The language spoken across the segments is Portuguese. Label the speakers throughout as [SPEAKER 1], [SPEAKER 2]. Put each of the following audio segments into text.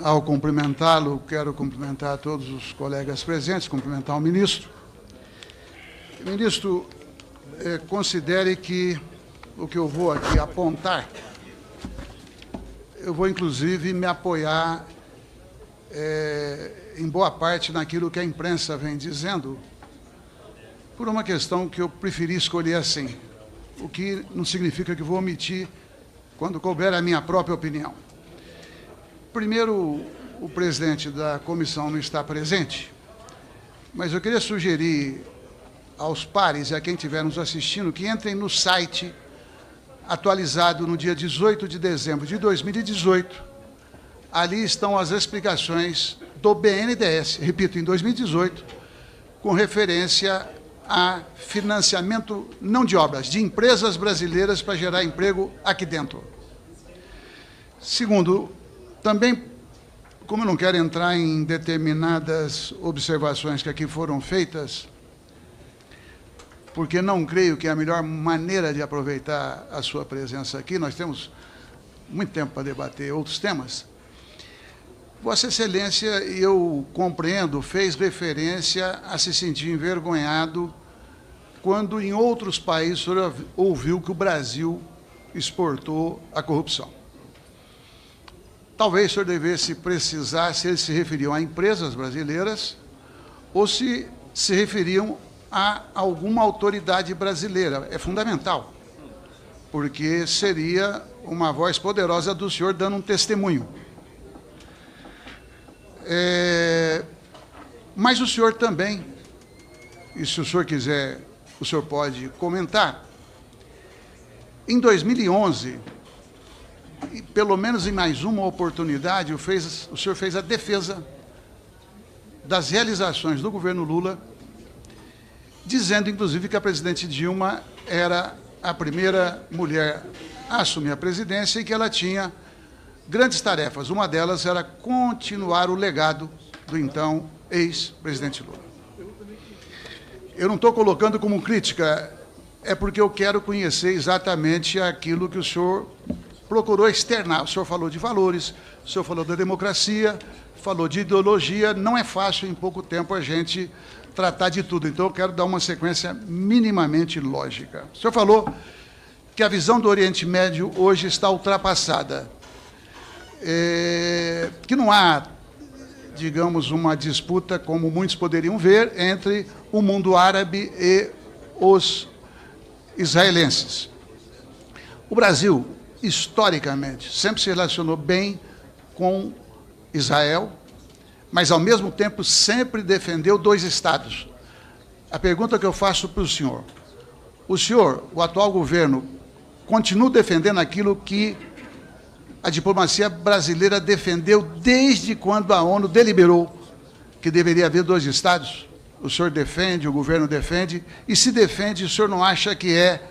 [SPEAKER 1] Ao cumprimentá-lo, quero cumprimentar todos os colegas presentes, cumprimentar o ministro. Ministro, considere que o que eu vou aqui apontar, eu vou, inclusive, me apoiar em boa parte naquilo que a imprensa vem dizendo, por uma questão que eu preferi escolher assim, o que não significa que vou omitir, quando couber, a minha própria opinião. Primeiro, o presidente da comissão não está presente, mas eu queria sugerir aos pares e a quem estiver nos assistindo que entrem no site atualizado no dia 18 de dezembro de 2018. Ali estão as explicações do BNDES, repito, em 2018, com referência a financiamento, não de obras, de empresas brasileiras para gerar emprego aqui dentro. Segundo, também, como eu não quero entrar em determinadas observações que aqui foram feitas, porque não creio que é a melhor maneira de aproveitar a sua presença aqui, nós temos muito tempo para debater outros temas. Vossa Excelência, eu compreendo, fez referência a se sentir envergonhado quando em outros países o senhor ouviu que o Brasil exportou a corrupção. Talvez o senhor devesse precisar se eles se referiam a empresas brasileiras ou se referiam a alguma autoridade brasileira. É fundamental, porque seria uma voz poderosa do senhor dando um testemunho. Mas o senhor também, e se o senhor quiser, o senhor pode comentar, em 2011, e pelo menos em mais uma oportunidade, o senhor fez a defesa das realizações do governo Lula, dizendo, inclusive, que a presidente Dilma era a primeira mulher a assumir a presidência e que ela tinha grandes tarefas. Uma delas era continuar o legado do então ex-presidente Lula. Eu não estou colocando como crítica, é porque eu quero conhecer exatamente aquilo que o senhor procurou externar. O senhor falou de valores, o senhor falou da democracia, falou de ideologia. Não é fácil, em pouco tempo, a gente tratar de tudo. Então, eu quero dar uma sequência minimamente lógica. O senhor falou que a visão do Oriente Médio hoje está ultrapassada. Que não há, digamos, uma disputa, como muitos poderiam ver, entre o mundo árabe e os israelenses. O Brasil, historicamente, sempre se relacionou bem com Israel, mas, ao mesmo tempo, sempre defendeu dois Estados. A pergunta que eu faço para o senhor, o atual governo, continua defendendo aquilo que a diplomacia brasileira defendeu desde quando a ONU deliberou que deveria haver dois Estados? O senhor defende, o governo defende, e se defende, o senhor não acha que é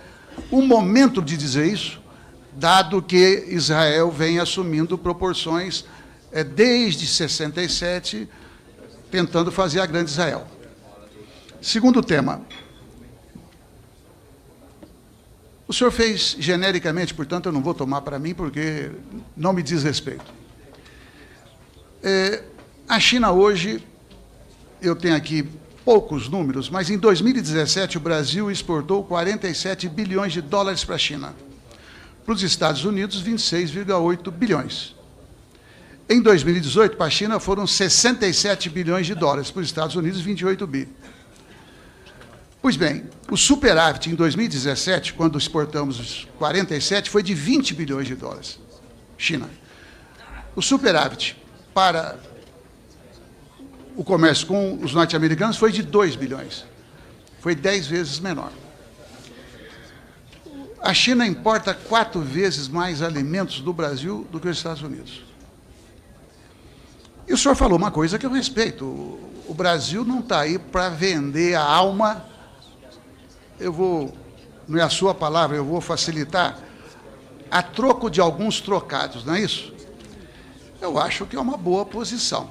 [SPEAKER 1] o momento de dizer isso, dado que Israel vem assumindo proporções desde 67, tentando fazer a grande Israel? Segundo tema, o senhor fez genericamente, portanto, eu não vou tomar para mim, porque não me diz respeito. A China hoje, eu tenho aqui poucos números, mas em 2017 o Brasil exportou 47 bilhões de dólares para a China. Para os Estados Unidos, 26,8 bilhões. Em 2018, para a China, foram 67 bilhões de dólares, para os Estados Unidos, 28 bi. Pois bem, o superávit em 2017, quando exportamos os 47, foi de 20 bilhões de dólares, China. O superávit para o comércio com os norte-americanos foi de 2 bilhões. Foi 10 vezes menor. A China importa 4 vezes mais alimentos do Brasil do que os Estados Unidos. E o senhor falou uma coisa que eu respeito. O Brasil não está aí para vender a alma. Não é a sua palavra, eu vou facilitar, a troco de alguns trocados, não é isso? Eu acho que é uma boa posição.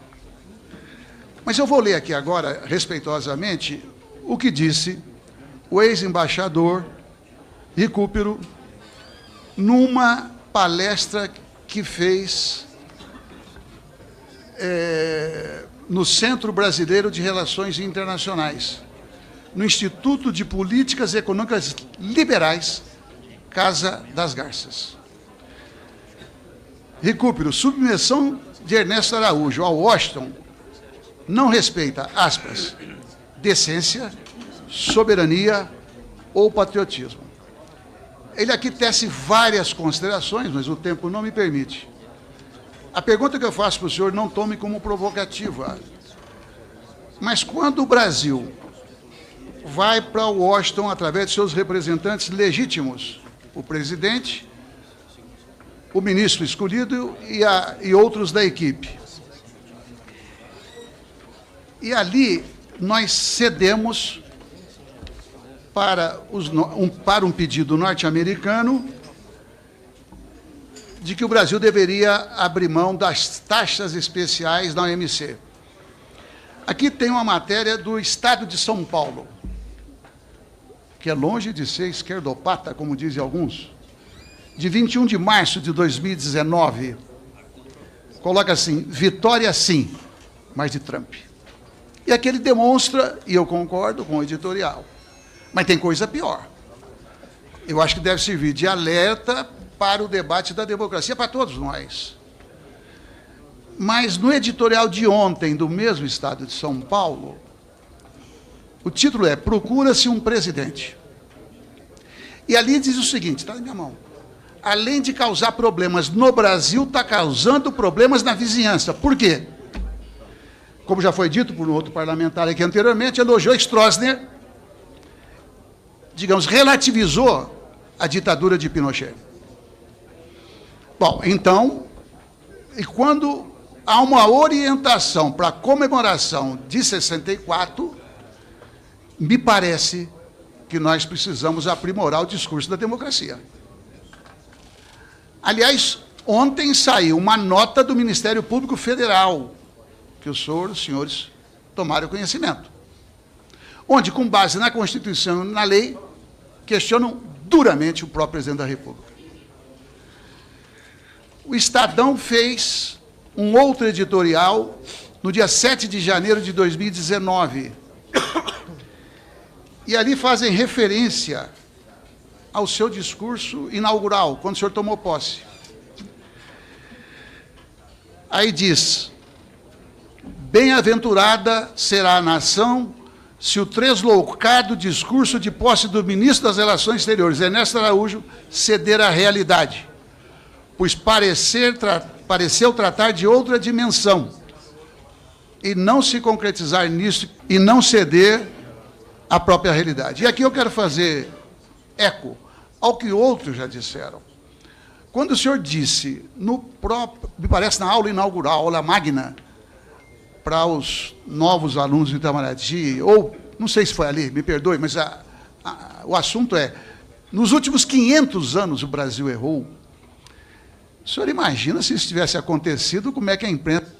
[SPEAKER 1] Mas eu vou ler aqui agora, respeitosamente, o que disse o ex-embaixador Recupero numa palestra que fez no Centro Brasileiro de Relações Internacionais, no Instituto de Políticas Econômicas Liberais, Casa das Garças. Recupero, submissão de Ernesto Araújo ao Washington não respeita, aspas, decência, soberania ou patriotismo. Ele aqui tece várias considerações, mas o tempo não me permite. A pergunta que eu faço para o senhor não tome como provocativa, mas quando o Brasil vai para Washington através de seus representantes legítimos, o presidente, o ministro escolhido e outros da equipe. E ali nós cedemos para um pedido norte-americano de que o Brasil deveria abrir mão das taxas especiais da OMC. Aqui tem uma matéria do Estado de São Paulo, que é longe de ser esquerdopata, como dizem alguns, de 21 de março de 2019, coloca assim, vitória sim, mas de Trump. E aqui ele demonstra, e eu concordo com o editorial, mas tem coisa pior. Eu acho que deve servir de alerta para o debate da democracia, para todos nós. Mas no editorial de ontem, do mesmo Estado de São Paulo, o título é Procura-se um Presidente. E ali diz o seguinte, está na minha mão, além de causar problemas no Brasil, está causando problemas na vizinhança. Por quê? Como já foi dito por um outro parlamentar aqui anteriormente, elogiou Stroessner, digamos, relativizou a ditadura de Pinochet. Bom, então, e quando há uma orientação para a comemoração de 64, me parece que nós precisamos aprimorar o discurso da democracia. Aliás, ontem saiu uma nota do Ministério Público Federal, que os senhores tomaram conhecimento, onde, com base na Constituição e na lei, questionam duramente o próprio presidente da República. O Estadão fez um outro editorial no dia 7 de janeiro de 2019, e ali fazem referência ao seu discurso inaugural, quando o senhor tomou posse. Aí diz, bem-aventurada será a nação se o tresloucado discurso de posse do ministro das Relações Exteriores, Ernesto Araújo, ceder à realidade, pois pareceu tratar de outra dimensão, e não se concretizar nisso, e não ceder à própria realidade. E aqui eu quero fazer eco ao que outros já disseram. Quando o senhor disse, me parece na aula inaugural, aula magna, para os novos alunos do Itamaraty, ou, não sei se foi ali, me perdoe, mas o assunto é, nos últimos 500 anos o Brasil errou. O senhor imagina se isso tivesse acontecido, como é que a imprensa